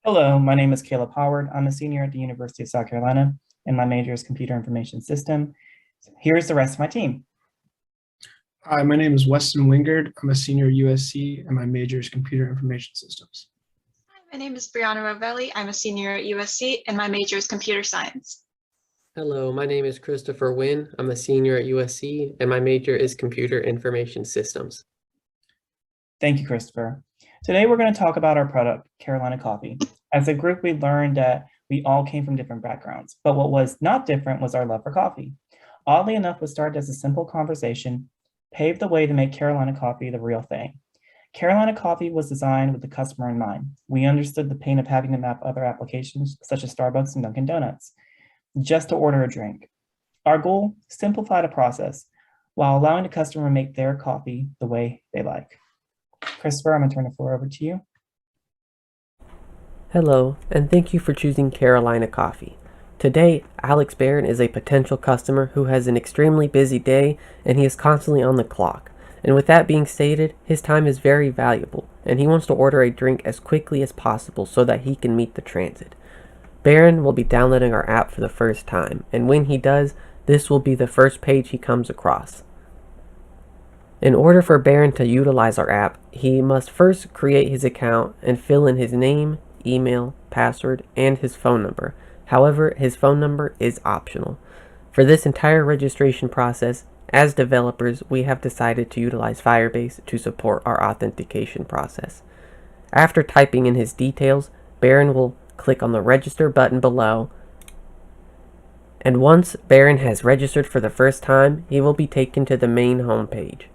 Hello, my name is Caleb Howard. I'm a senior at the University of South Carolina, and my major is computer information system. Here's the rest of my team. Hi, my name is Weston Wingard. I'm a senior at USC, and my major is computer information systems. Hi, my name is Brianna Ravelli. I'm a senior at USC, and my major is computer science. Hello, my name is Christopher Wynn. I'm a senior at USC, and my major is computer information systems. Thank you, Christopher. Today, we're going to talk about our product, Carolina Coffee. As a group, we learned that we all came from different backgrounds, but what was not different was our love for coffee. Oddly enough, what started as a simple conversation paved the way to make Carolina Coffee the real thing. Carolina Coffee was designed with the customer in mind. We understood the pain of having to map other applications, such as Starbucks and Dunkin' Donuts, just to order a drink. Our goal, simplify the process while allowing the customer to make their coffee the way they like. Christopher, I'm gonna turn the floor over to you. Hello, and thank you for choosing Carolina Coffee. Today, Alex Barron is a potential customer who has an extremely busy day and he is constantly on the clock. And with that being stated, his time is very valuable and he wants to order a drink as quickly as possible so that he can meet the transit. Barron will be downloading our app for the first time, and when he does, this will be the first page he comes across. In order for Barron to utilize our app, he must first create his account and fill in his name, email, password, and his phone number. However, his phone number is optional. For this entire registration process, as developers, we have decided to utilize Firebase to support our authentication process. After typing in his details, Barron will click on the register button below, and once Barron has registered for the first time, he will be taken to the main home page.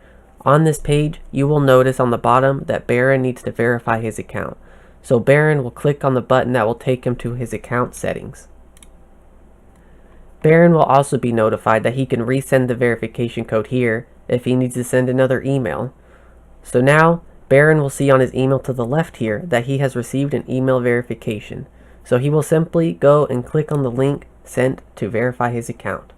On this page, you will notice on the bottom that Barron needs to verify his account. So Barron will click on the button that will take him to his account settings. Barron will also be notified that he can resend the verification code here if he needs to send another email. So now, Barron will see on his email to the left here that he has received an email verification. So he will simply go and click on the link sent to verify his account.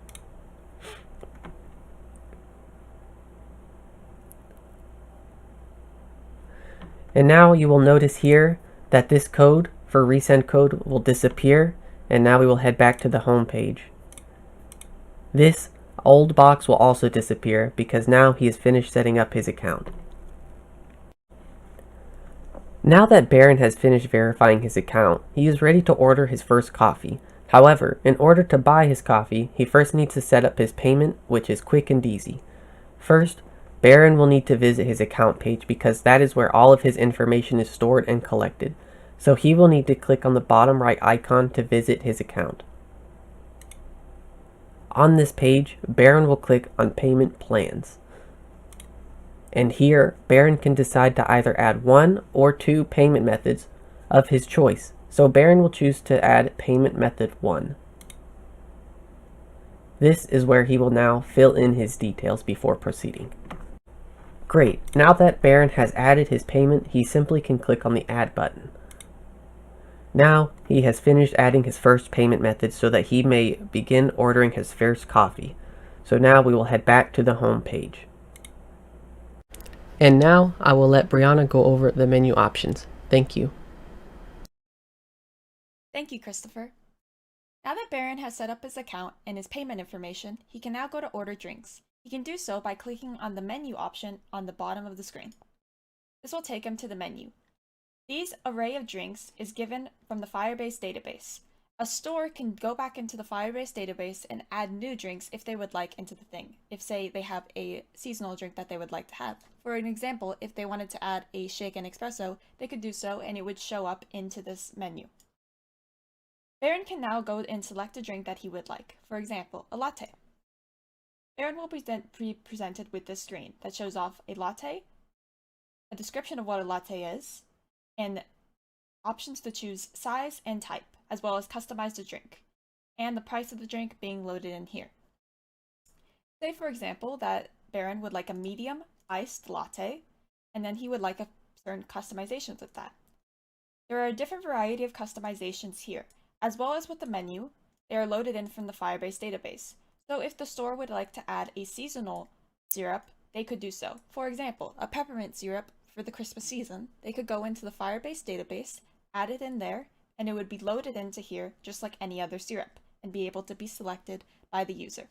And now you will notice here that this code for resend code will disappear, and now we will head back to the home page. This old box will also disappear because now he has finished setting up his account. Now that Barron has finished verifying his account, he is ready to order his first coffee. However, in order to buy his coffee, he first needs to set up his payment, which is quick and easy. First, Barron will need to visit his account page because that is where all of his information is stored and collected. So he will need to click on the bottom right icon to visit his account. On this page, Barron will click on Payment Plans. And here, Barron can decide to either add one or two payment methods of his choice. So Barron will choose to add payment method 1. This is where he will now fill in his details before proceeding. Great, now that Barron has added his payment, he simply can click on the Add button. Now, he has finished adding his first payment method so that he may begin ordering his first coffee. So now we will head back to the home page. And now I will let Brianna go over the menu options. Thank you. Thank you, Christopher. Now that Barron has set up his account and his payment information, he can now go to order drinks. He can do so by clicking on the menu option on the bottom of the screen. This will take him to the menu. This array of drinks is given from the Firebase database. A store can go back into the Firebase database and add new drinks if they would like into the thing. If, say, they have a seasonal drink that they would like to have. For an example, if they wanted to add a shake and espresso, they could do so and it would show up into this menu. Barron can now go and select a drink that he would like. For example, a latte. Barron will be presented with this screen that shows off a latte, a description of what a latte is, and options to choose size and type, as well as customize the drink, and the price of the drink being loaded in here. Say, for example, that Barron would like a medium iced latte, and then he would like a certain customizations with that. There are a different variety of customizations here, as well as with the menu. They are loaded in from the Firebase database. So if the store would like to add a seasonal syrup, they could do so. For example, a peppermint syrup for the Christmas season, they could go into the Firebase database, add it in there, and it would be loaded into here just like any other syrup and be able to be selected by the user.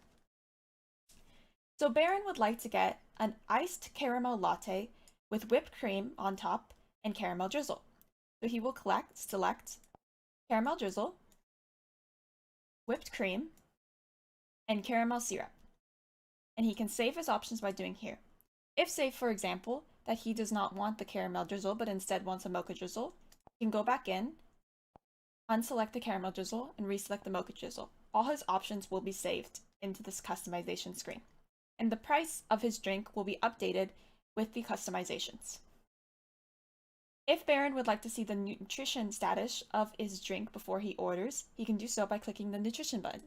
So Baron would like to get an iced caramel latte with whipped cream on top and caramel drizzle. So he will select caramel drizzle, whipped cream, and caramel syrup. And he can save his options by doing here. If, say, for example, that he does not want the caramel drizzle but instead wants a mocha drizzle, he can go back in, unselect the caramel drizzle, and reselect the mocha drizzle. All his options will be saved into this customization screen. And the price of his drink will be updated with the customizations. If Baron would like to see the nutrition status of his drink before he orders, he can do so by clicking the nutrition button.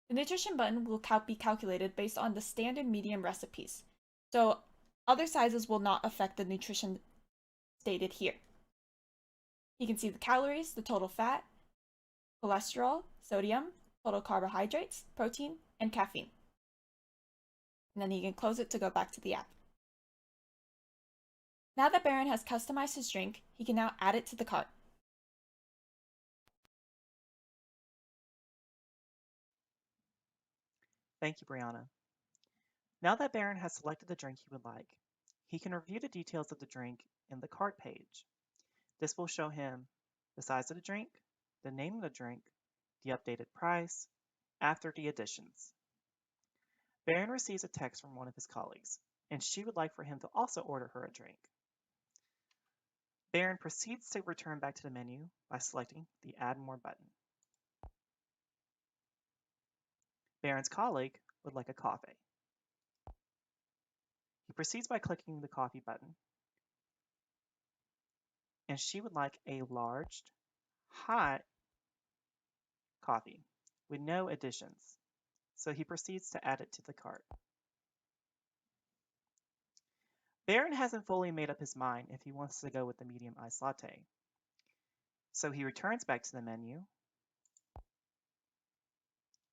The nutrition button will be calculated based on the standard medium recipes, so other sizes will not affect the nutrition stated here. He can see the calories, the total fat, cholesterol, sodium, total carbohydrates, protein, and caffeine. And then he can close it to go back to the app. Now that Baron has customized his drink, he can now add it to the cart. Thank you, Brianna. Now that Baron has selected the drink he would like, he can review the details of the drink in the cart page. This will show him the size of the drink, the name of the drink, the updated price, after the additions. Baron receives a text from one of his colleagues, and she would like for him to also order her a drink. Baron proceeds to return back to the menu by selecting the Add More button. Baron's colleague would like a coffee. He proceeds by clicking the coffee button, and she would like a large, hot coffee with no additions, so he proceeds to add it to the cart. Baron hasn't fully made up his mind if he wants to go with the medium iced latte, so he returns back to the menu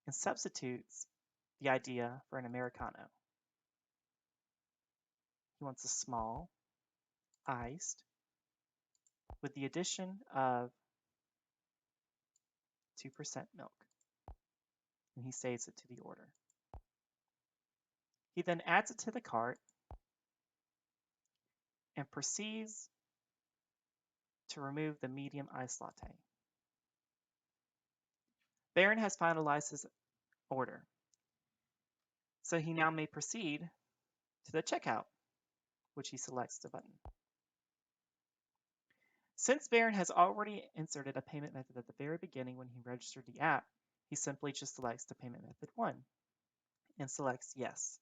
and substitutes the idea for an Americano. He wants a small, iced, with the addition of 2% milk, and he saves it to the order. He then adds it to the cart and proceeds to remove the medium iced latte. Baron has finalized his order, so he now may proceed to the checkout, which he selects the button. Since Baron has already inserted a payment method at the very beginning when he registered the app, he simply just selects the payment method 1 and selects Yes.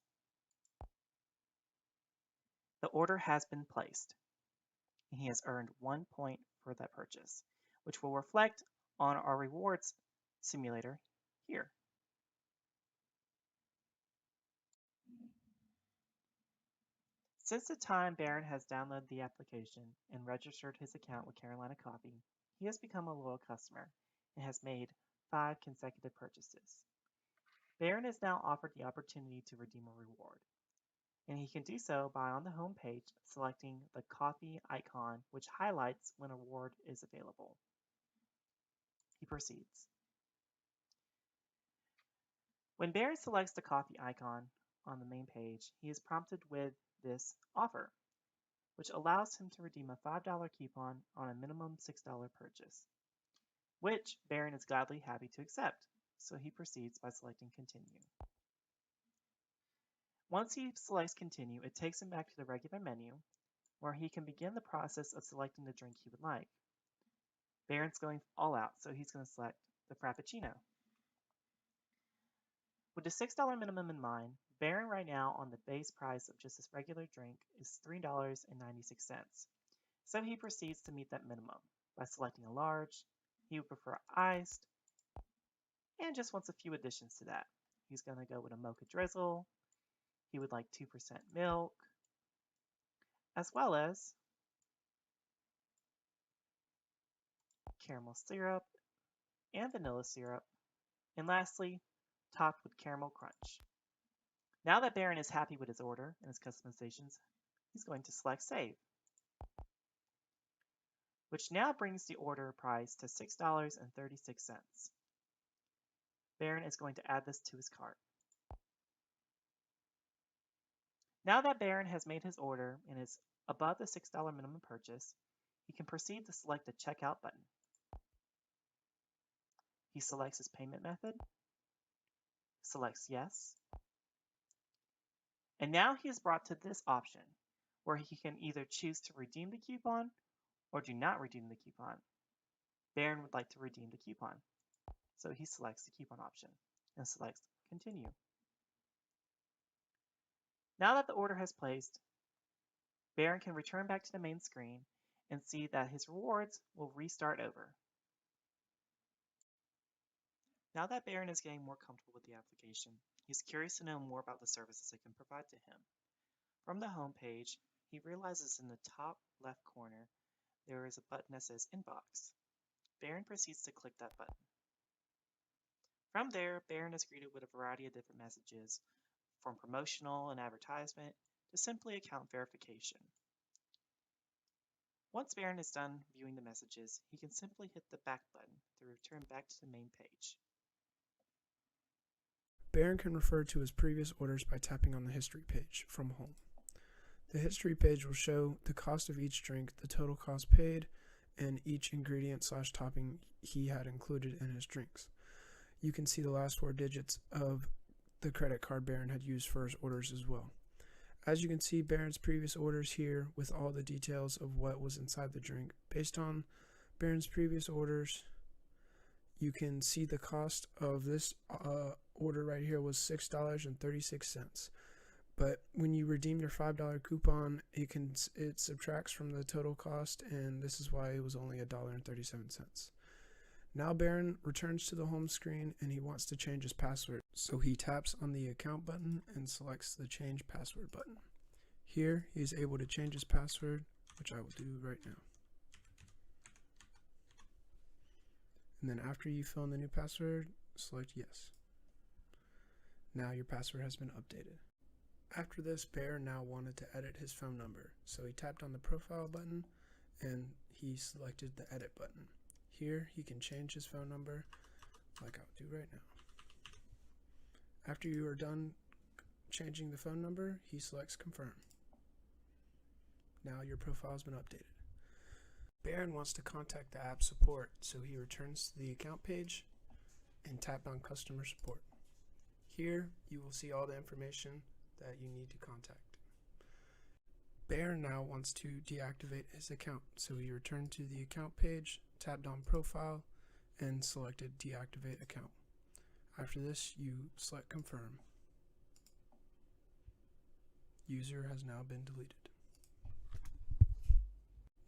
The order has been placed, and he has earned 1 point for that purchase, which will reflect on our rewards simulator here. Since the time Baron has downloaded the application and registered his account with Carolina Coffee, he has become a loyal customer and has made 5 consecutive purchases. Baron is now offered the opportunity to redeem a reward, and he can do so by on the home page selecting the coffee icon, which highlights when a reward is available. He proceeds. When Baron selects the coffee icon on the main page, he is prompted with this offer, which allows him to redeem a $5 coupon on a minimum $6 purchase, which Baron is gladly happy to accept, so he proceeds by selecting Continue. Once he selects Continue, it takes him back to the regular menu, where he can begin the process of selecting the drink he would like. Baron's going all out, so he's going to select the Frappuccino. With the $6 minimum in mind, Baron right now on the base price of just this regular drink is $3.96. So he proceeds to meet that minimum by selecting a large. He would prefer iced and just wants a few additions to that. He's going to go with a mocha drizzle. He would like 2% milk, as well as caramel syrup and vanilla syrup, and lastly, topped with caramel crunch. Now that Baron is happy with his order and his customizations, he's going to select Save. which now brings the order price to $6.36. Barron is going to add this to his cart. Now that Barron has made his order and is above the $6 minimum purchase, he can proceed to select the Checkout button. He selects his payment method, selects Yes, and now he is brought to this option where he can either choose to redeem the coupon or do not redeem the coupon. Barron would like to redeem the coupon, so he selects the coupon option and selects Continue. Now that the order has placed, Barron can return back to the main screen and see that his rewards will restart over. Now that Barron is getting more comfortable with the application, he's curious to know more about the services it can provide to him. From the home page, he realizes in the top left corner there is a button that says Inbox. Barron proceeds to click that button. From there, Barron is greeted with a variety of different messages, from promotional and advertisement to simply account verification. Once Barron is done viewing the messages, he can simply hit the back button to return back to the main page. Barron can refer to his previous orders by tapping on the history page from home. The history page will show the cost of each drink, the total cost paid, and each ingredient/topping he had included in his drinks. You can see the last 4 digits of the credit card Barron had used for his orders as well. As you can see, Barron's previous orders here with all the details of what was inside the drink. Based on Barron's previous orders, you can see the cost of this order right here was $6.36. But when you redeem your $5 coupon, it subtracts from the total cost, and this is why it was only $1.37. Now Barron returns to the home screen and he wants to change his password. So he taps on the account button and selects the change password button. Here he is able to change his password, which I will do right now. And then after you fill in the new password, select yes. Now your password has been updated. After this, Barron now wanted to edit his phone number. So he tapped on the profile button and he selected the edit button. Here he can change his phone number like I'll do right now. After you are done changing the phone number, he selects confirm. Now your profile has been updated. Barron wants to contact the app support, so he returns to the account page and tap on customer support. Here you will see all the information that you need to contact. Barron now wants to deactivate his account, so he returned to the account page, tapped on profile, and selected deactivate account. After this, you select confirm. User has now been deleted.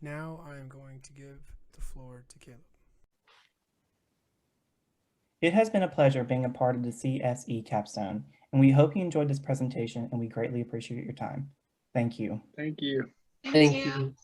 Now I am going to give the floor to Caleb. It has been a pleasure being a part of the CSE Capstone, and we hope you enjoyed this presentation and we greatly appreciate your time. Thank you. Thank you. Thank you. you.